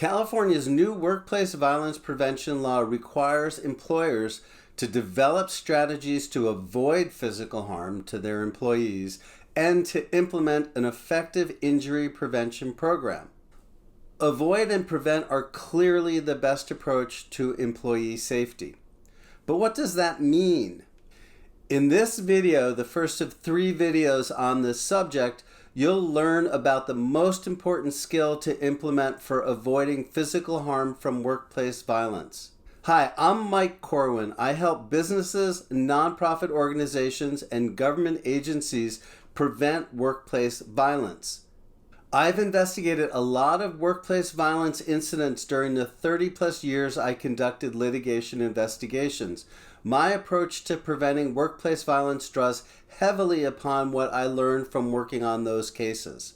California's new workplace violence prevention law requires employers to develop strategies to avoid physical harm to their employees and to implement an effective injury prevention program. Avoid and prevent are clearly the best approach to employee safety. But what does that mean? In this video, the first of 3 videos on this subject, you'll learn about the most important skill to implement for avoiding physical harm from workplace violence. Hi, I'm Mike Corwin. I help businesses, nonprofit organizations, and government agencies prevent workplace violence. I've investigated a lot of workplace violence incidents during the 30+ years I conducted litigation investigations. My approach to preventing workplace violence draws heavily upon what I learned from working on those cases.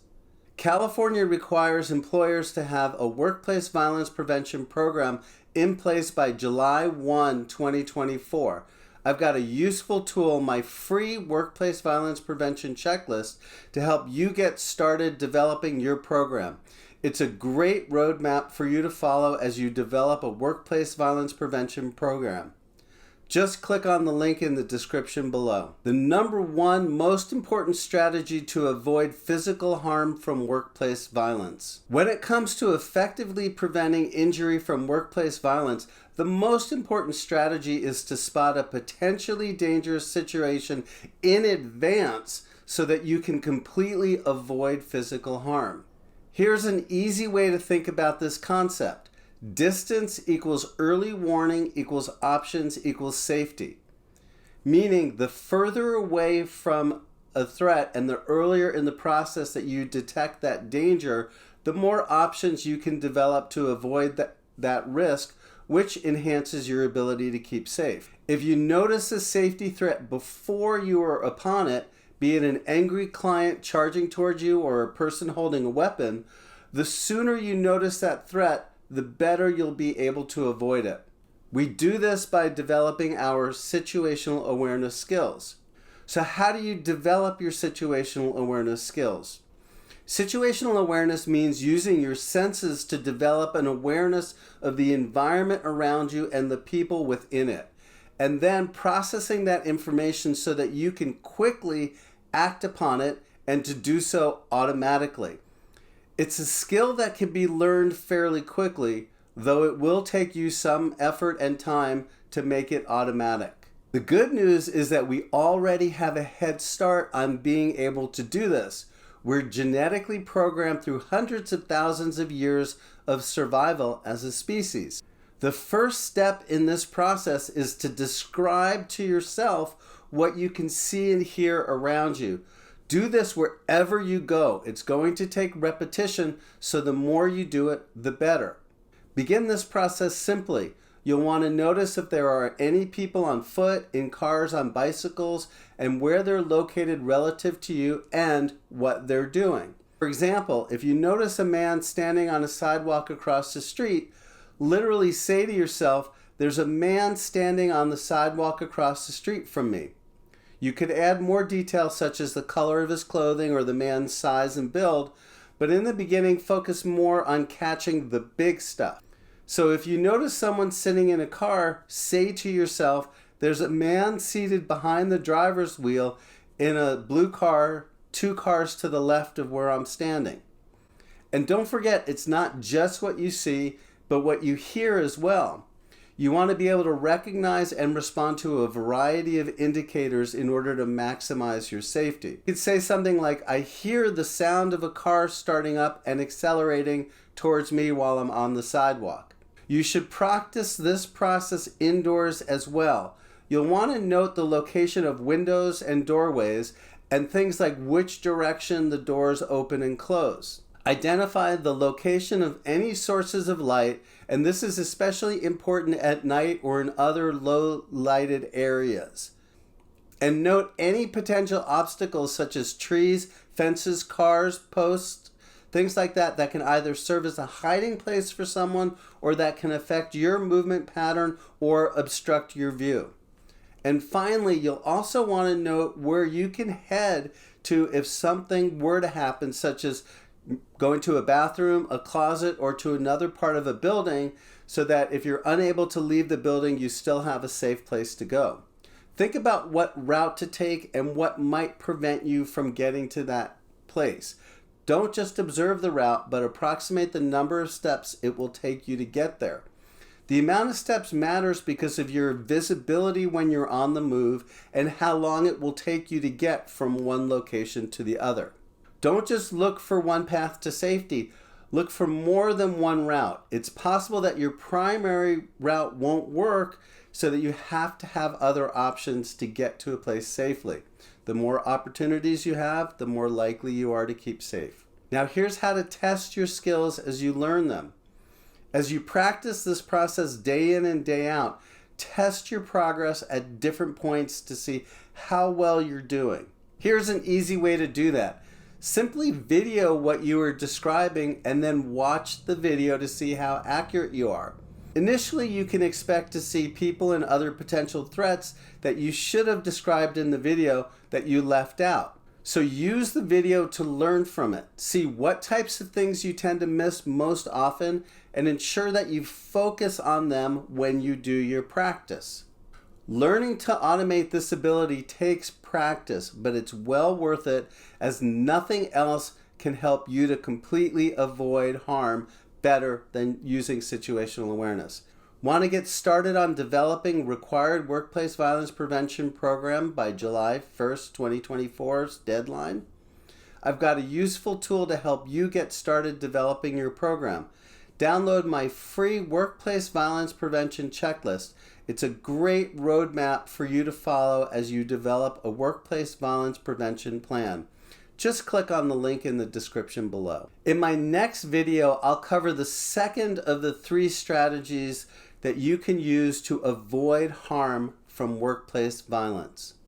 California requires employers to have a workplace violence prevention program in place by July 1, 2024. I've got a useful tool, my free workplace violence prevention checklist, to help you get started developing your program. It's a great roadmap for you to follow as you develop a workplace violence prevention program. Just click on the link in the description below. The number 1 most important strategy to avoid physical harm from workplace violence. When it comes to effectively preventing injury from workplace violence, the most important strategy is to spot a potentially dangerous situation in advance so that you can completely avoid physical harm. Here's an easy way to think about this concept. Distance equals early warning equals options equals safety. Meaning the further away from a threat and the earlier in the process that you detect that danger, the more options you can develop to avoid that risk, which enhances your ability to keep safe. If you notice a safety threat before you are upon it, be it an angry client charging towards you or a person holding a weapon, the sooner you notice that threat, the better you'll be able to avoid it. We do this by developing our situational awareness skills. So how do you develop your situational awareness skills? Situational awareness means using your senses to develop an awareness of the environment around you and the people within it, and then processing that information so that you can quickly act upon it and to do so automatically. It's a skill that can be learned fairly quickly, though it will take you some effort and time to make it automatic. The good news is that we already have a head start on being able to do this. We're genetically programmed through hundreds of thousands of years of survival as a species. The first step in this process is to describe to yourself what you can see and hear around you. Do this wherever you go. It's going to take repetition, so the more you do it, the better. Begin this process simply. You'll want to notice if there are any people on foot, in cars, on bicycles, and where they're located relative to you and what they're doing. For example, if you notice a man standing on a sidewalk across the street, literally say to yourself, "There's a man standing on the sidewalk across the street from me." You could add more details such as the color of his clothing or the man's size and build, but in the beginning, focus more on catching the big stuff. So if you notice someone sitting in a car, say to yourself, "There's a man seated behind the driver's wheel in a blue car, 2 cars to the left of where I'm standing." And don't forget, it's not just what you see, but what you hear as well. You want to be able to recognize and respond to a variety of indicators in order to maximize your safety. You could say something like, "I hear the sound of a car starting up and accelerating towards me while I'm on the sidewalk." You should practice this process indoors as well. You'll want to note the location of windows and doorways and things like which direction the doors open and close. Identify the location of any sources of light, and this is especially important at night or in other low lighted areas. And note any potential obstacles such as trees, fences, cars, posts, things like that can either serve as a hiding place for someone or that can affect your movement pattern or obstruct your view. And finally, you'll also want to note where you can head to if something were to happen, such as going to a bathroom, a closet, or to another part of a building so that if you're unable to leave the building, you still have a safe place to go. Think about what route to take and what might prevent you from getting to that place. Don't just observe the route, but approximate the number of steps it will take you to get there. The amount of steps matters because of your visibility when you're on the move and how long it will take you to get from one location to the other. Don't just look for one path to safety. Look for more than one route. It's possible that your primary route won't work, so that you have to have other options to get to a place safely. The more opportunities you have, the more likely you are to keep safe. Now here's how to test your skills as you learn them. As you practice this process day in and day out, test your progress at different points to see how well you're doing. Here's an easy way to do that. Simply video what you are describing and then watch the video to see how accurate you are. Initially, you can expect to see people and other potential threats that you should have described in the video that you left out. So use the video to learn from it. See what types of things you tend to miss most often and ensure that you focus on them when you do your practice. Learning to automate this ability takes practice, but it's well worth it, as nothing else can help you to completely avoid harm better than using situational awareness. Want to get started on developing required workplace violence prevention program by July 1st, 2024's deadline? I've got a useful tool to help you get started developing your program. Download my free workplace violence prevention checklist. It's a great roadmap for you to follow as you develop a workplace violence prevention plan. Just click on the link in the description below. In my next video, I'll cover the second of the 3 strategies that you can use to avoid harm from workplace violence.